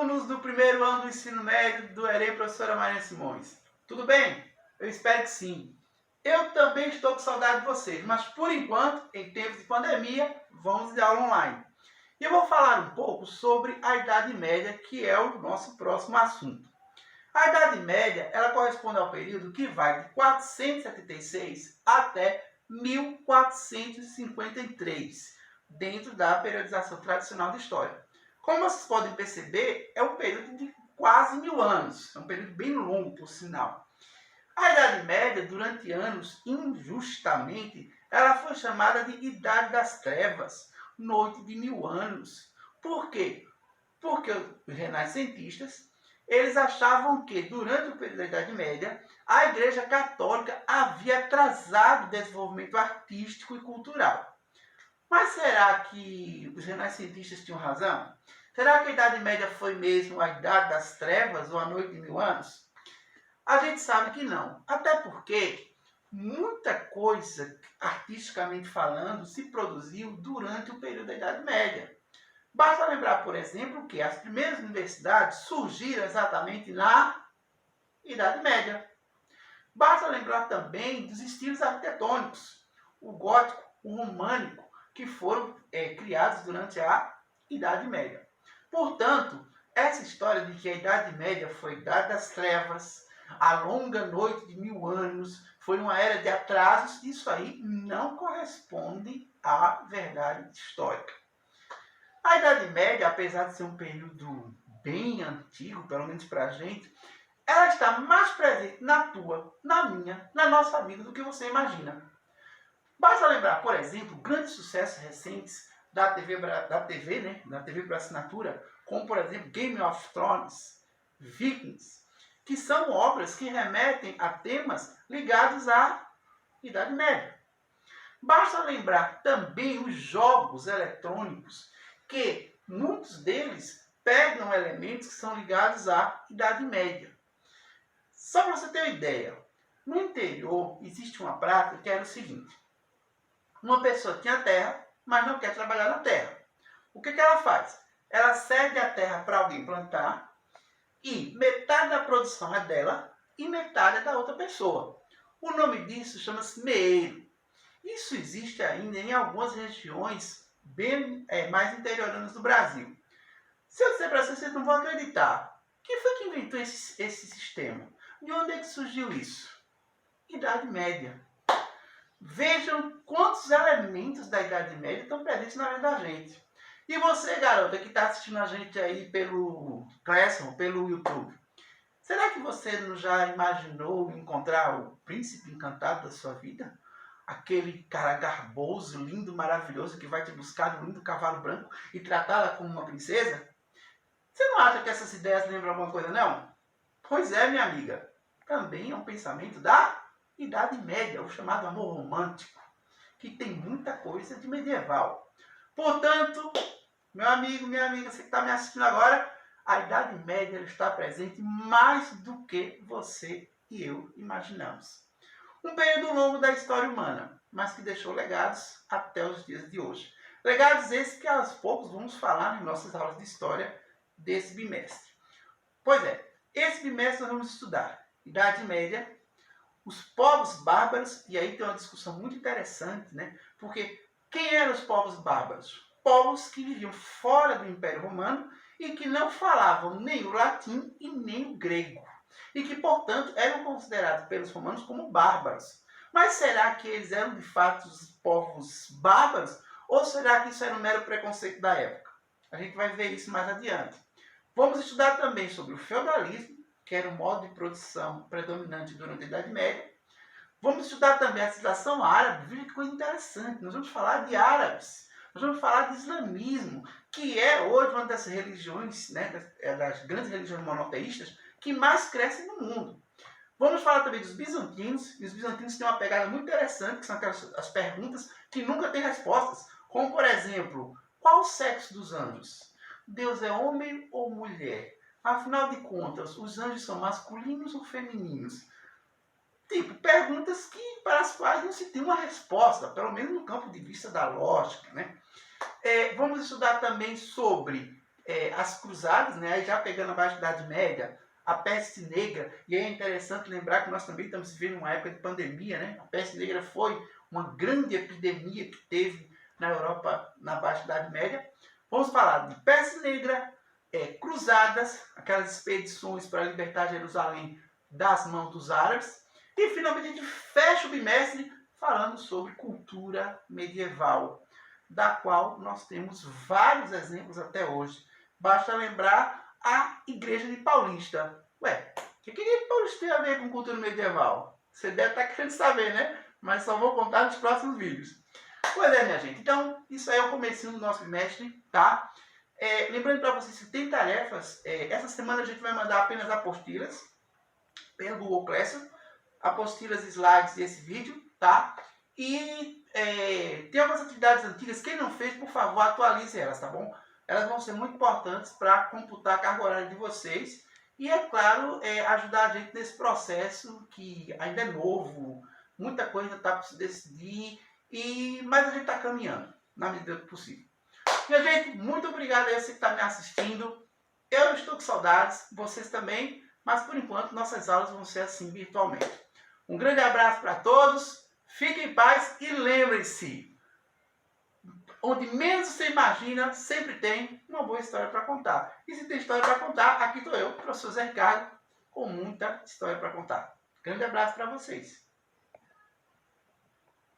alunos do primeiro ano do ensino médio do EREM, professora Maria Simões. Tudo bem? Eu espero que sim. Eu também estou com saudade de vocês, mas por enquanto, em tempos de pandemia, vamos de aula online. E eu vou falar um pouco sobre a Idade Média, que é o nosso próximo assunto. A Idade Média, ela corresponde ao período que vai de 476 até 1453, dentro da periodização tradicional da história. Como vocês podem perceber, é um período de quase 1000 anos. É um período bem longo, por sinal. A Idade Média, durante anos, injustamente, ela foi chamada de Idade das Trevas, noite de 1000 anos. Por quê? Porque os renascentistas, eles achavam que, durante o período da Idade Média, a Igreja Católica havia atrasado o desenvolvimento artístico e cultural. Mas será que os renascentistas tinham razão? Será que a Idade Média foi mesmo a Idade das Trevas ou a Noite de 1000 anos? A gente sabe que não. Até porque muita coisa, artisticamente falando, se produziu durante o período da Idade Média. Basta lembrar, por exemplo, que as primeiras universidades surgiram exatamente na Idade Média. Basta lembrar também dos estilos arquitetônicos, o gótico, o românico, que foram criados durante a Idade Média. Portanto, essa história de que a Idade Média foi a Idade das Trevas, a longa noite de 1000 anos, foi uma era de atrasos, isso aí não corresponde à verdade histórica. A Idade Média, apesar de ser um período bem antigo, pelo menos para a gente, ela está mais presente na tua, na minha, na nossa vida do que você imagina. Basta lembrar, por exemplo, grandes sucessos recentes da TV por assinatura, como por exemplo Game of Thrones, Vikings, que são obras que remetem a temas ligados à Idade Média. Basta lembrar também os jogos eletrônicos, que muitos deles pegam elementos que são ligados à Idade Média. Só para você ter uma ideia, no interior existe uma prática que era o seguinte: uma pessoa tinha terra, mas não quer trabalhar na terra. O que ela faz? Ela cede a terra para alguém plantar e metade da produção é dela e metade é da outra pessoa. O nome disso chama-se meeiro. Isso existe ainda em algumas regiões bem mais interioranas do Brasil. Se eu disser para vocês, vocês não vão acreditar. Quem foi que inventou esse sistema? De onde é que surgiu isso? Idade Média. Vejam quantos elementos da Idade Média estão presentes na vida da gente. E você, garota, que está assistindo a gente aí pelo Classroom, pelo YouTube, será que você não já imaginou encontrar o príncipe encantado da sua vida? Aquele cara garboso, lindo, maravilhoso, que vai te buscar no lindo cavalo branco e tratá-la como uma princesa? Você não acha que essas ideias lembram alguma coisa, não? Pois é, minha amiga. Também é um pensamento da Idade Média, o chamado amor romântico, que tem muita coisa de medieval. Portanto, meu amigo, minha amiga, você que está me assistindo agora, a Idade Média está presente mais do que você e eu imaginamos. Um período longo da história humana, mas que deixou legados até os dias de hoje. Legados esses que aos poucos vamos falar em nossas aulas de história desse bimestre. Pois é, esse bimestre nós vamos estudar Idade Média, os povos bárbaros, e aí tem uma discussão muito interessante, né? Porque quem eram os povos bárbaros? Povos que viviam fora do Império Romano e que não falavam nem o latim e nem o grego. E que, portanto, eram considerados pelos romanos como bárbaros. Mas será que eles eram, de fato, os povos bárbaros? Ou será que isso era um mero preconceito da época? A gente vai ver isso mais adiante. Vamos estudar também sobre o feudalismo, que era o modo de produção predominante durante a Idade Média. Vamos estudar também a civilização árabe. Veja que coisa interessante. Nós vamos falar de árabes. Nós vamos falar de islamismo, que é hoje uma das religiões, das grandes religiões monoteístas, que mais crescem no mundo. Vamos falar também dos bizantinos. E os bizantinos têm uma pegada muito interessante, que são as perguntas que nunca têm respostas. Como, por exemplo, qual o sexo dos anjos? Deus é homem ou mulher? Afinal de contas, os anjos são masculinos ou femininos? Tipo, perguntas para as quais não se tem uma resposta, pelo menos no campo de vista da lógica, né? Vamos estudar também sobre as cruzadas, né? Aí já pegando a Baixa Idade Média, a peste negra, e aí é interessante lembrar que nós também estamos vivendo uma época de pandemia, né? A peste negra foi uma grande epidemia que teve na Europa na Baixa Idade Média. Vamos falar de peste negra, cruzadas, aquelas expedições para libertar Jerusalém das mãos dos árabes, e finalmente a gente fecha o bimestre falando sobre cultura medieval, da qual nós temos vários exemplos até hoje. Basta lembrar a Igreja de Paulista. Ué, o que a Igreja de Paulista tem a ver com cultura medieval? Você deve estar querendo saber, né? Mas só vou contar nos próximos vídeos. Pois é, minha gente. Então, isso aí é o comecinho do nosso bimestre, tá? Lembrando para vocês que tem tarefas. Essa semana a gente vai mandar apenas apostilas pelo Google Classroom. Apostilas, slides desse vídeo, tá? E tem algumas atividades antigas. Quem não fez, por favor, atualize elas, tá bom? Elas vão ser muito importantes para computar a carga horária de vocês. E, é claro, ajudar a gente nesse processo que ainda é novo. Muita coisa ainda está para se decidir. Mas a gente está caminhando, na medida do possível. Minha gente, muito obrigado a você que está me assistindo. Eu estou com saudades, vocês também. Mas, por enquanto, nossas aulas vão ser assim, virtualmente. Um grande abraço para todos. Fiquem em paz e lembrem-se, onde menos você imagina, sempre tem uma boa história para contar. E se tem história para contar, aqui estou eu, professor Zé Ricardo, com muita história para contar. Grande abraço para vocês.